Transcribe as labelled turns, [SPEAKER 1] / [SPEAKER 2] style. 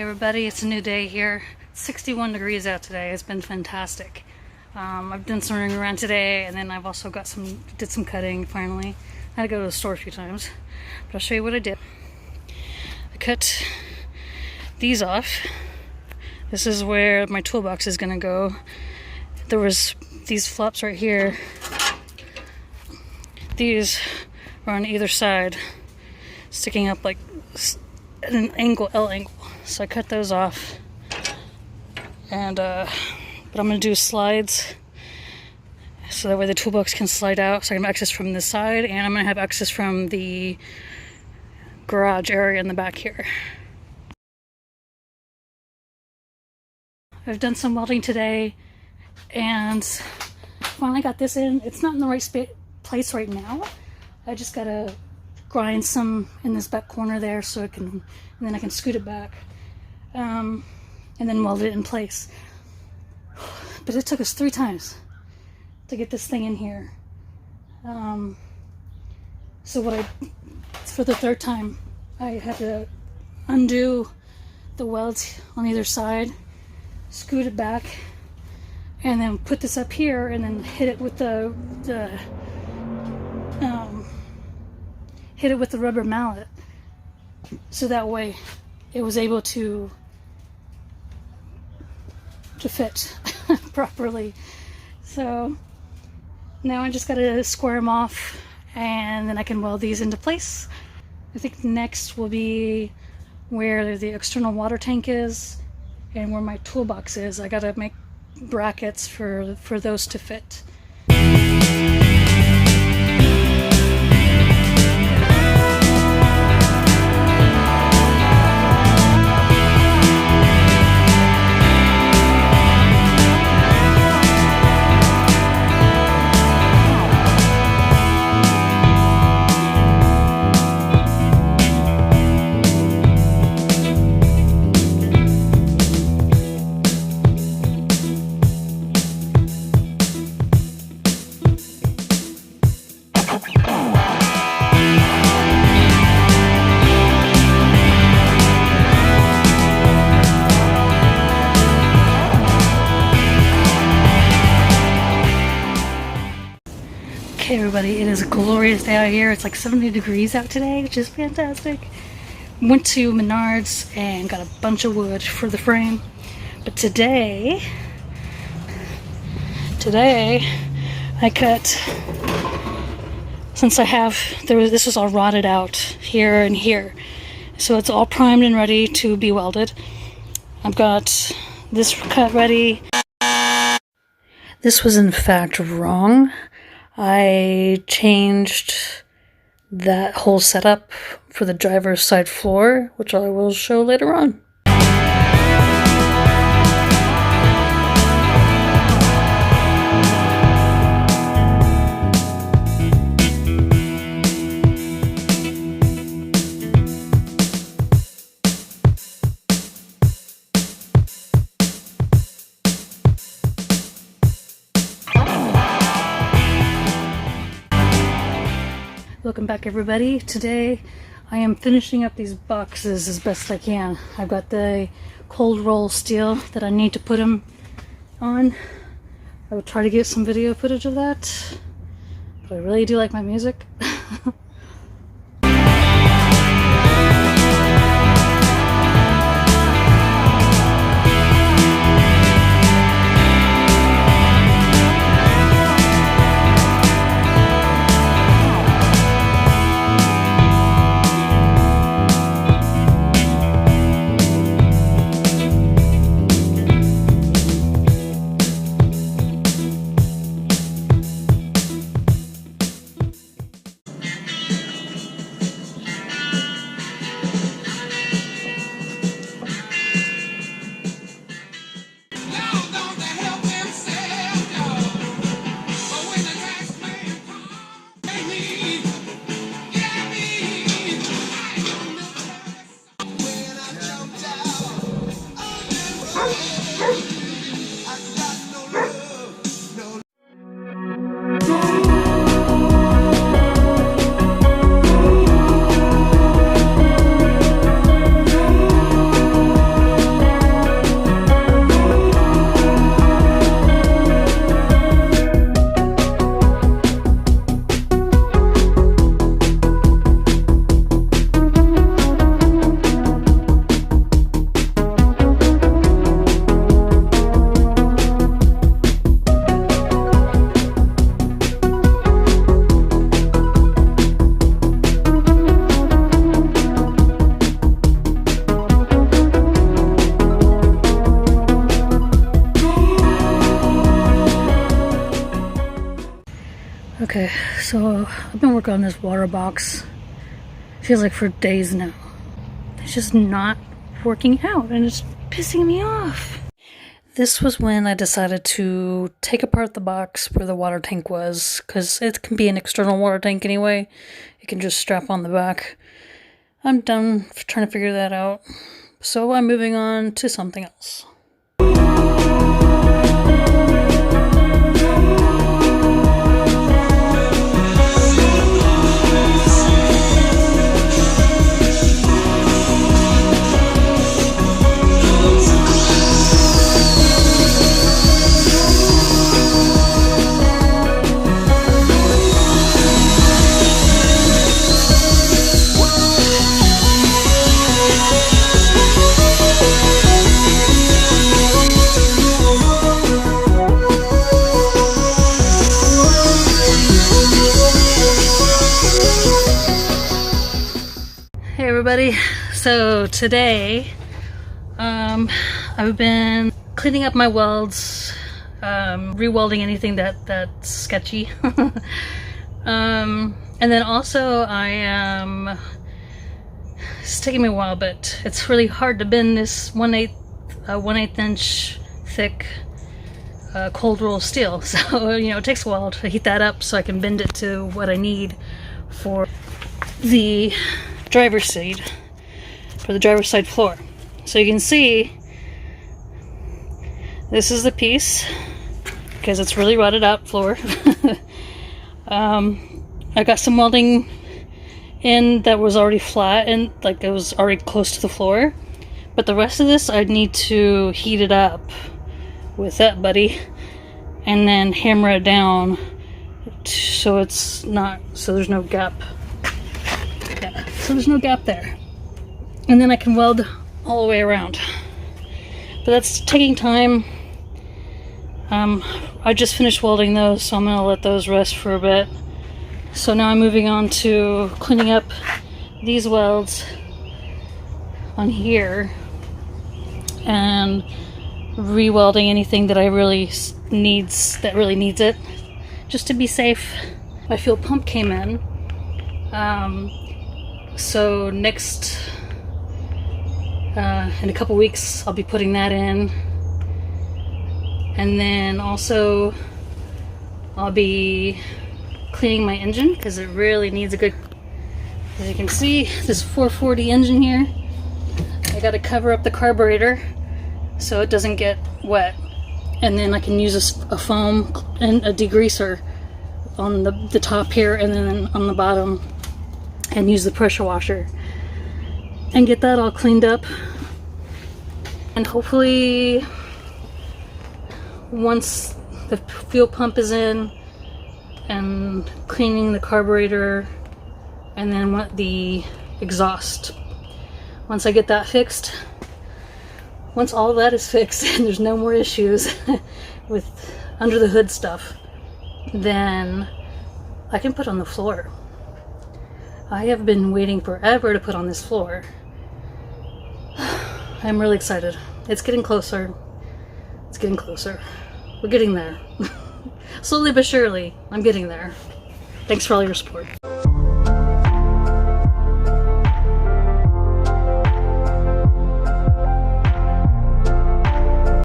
[SPEAKER 1] everybody, it's a new day here. 61 degrees out today. It's been fantastic. I've done some running around today, and then I've also did some cutting finally. I had to go to the store a few times, but I'll show you what I did. I cut these off. This is where my toolbox is gonna go. There was these flops right here. These are on either side, sticking up like at an angle, L angle. So I cut those off, and but I'm gonna do slides so that way the toolbox can slide out, so I can have access from this side, and I'm gonna have access from the garage area in the back here. I've done some welding today and finally got this in. It's not in the right place right now. I just gotta grind some in this back corner there so it can, and then I can scoot it back, and then weld it in place. But it took us 3 times to get this thing in here. So for the 3rd time, I had to undo the welds on either side, scoot it back, and then put this up here, and then hit it with the rubber mallet, so that way it was able to fit properly. So now I just gotta square them off, and then I can weld these into place. I think next will be where the external water tank is and where my toolbox is. I gotta make brackets for those to fit. Okay everybody, it is a glorious day out here. It's like 70 degrees out today, which is fantastic. Went to Menards and got a bunch of wood for the frame. But today I cut, since this was all rotted out here and here. So it's all primed and ready to be welded. I've got this cut ready. This was in fact wrong. I changed that whole setup for the driver's side floor, which I will show later on. Welcome back everybody. Today I am finishing up these boxes as best I can. I've got the cold roll steel that I need to put them on. I will try to get some video footage of that, but I really do like my music. Okay, so I've been working on this water box, feels like for days now. It's just not working out and it's pissing me off. This was when I decided to take apart the box where the water tank was, because it can be an external water tank anyway. You can just strap on the back. I'm done trying to figure that out, so I'm moving on to something else. Hey everybody, so today I've been cleaning up my welds, re-welding anything that's sketchy. And then also it's taking me a while, but it's really hard to bend this 1/8 inch thick cold roll steel. So, you know, it takes a while to heat that up so I can bend it to what I need for the driver's seat, for the driver's side floor. So you can see this is the piece, because it's really rotted out floor. I got some welding in that was already flat and like it was already close to the floor, but the rest of this I need to heat it up with that buddy and then hammer it down so it's not, so there's no gap. Yeah, so there's no gap there, and then I can weld all the way around, but that's taking time. I just finished welding those, so I'm gonna let those rest for a bit. So now I'm moving on to cleaning up these welds on here and re-welding anything that really needs it, just to be safe. My fuel pump came in. So next, in a couple weeks, I'll be putting that in. And then also, I'll be cleaning my engine, because it really needs a good, as you can see, this 440 engine here, I gotta cover up the carburetor so it doesn't get wet. And then I can use a foam and a degreaser on the top here and then on the bottom, and use the pressure washer and get that all cleaned up. And hopefully once the fuel pump is in and cleaning the carburetor and then what the exhaust, once I get that fixed, once all of that is fixed and there's no more issues with under the hood stuff, then I can put on the floor. I have been waiting forever to put on this floor. I'm really excited. It's getting closer. It's getting closer. We're getting there. Slowly but surely, I'm getting there. Thanks for all your support.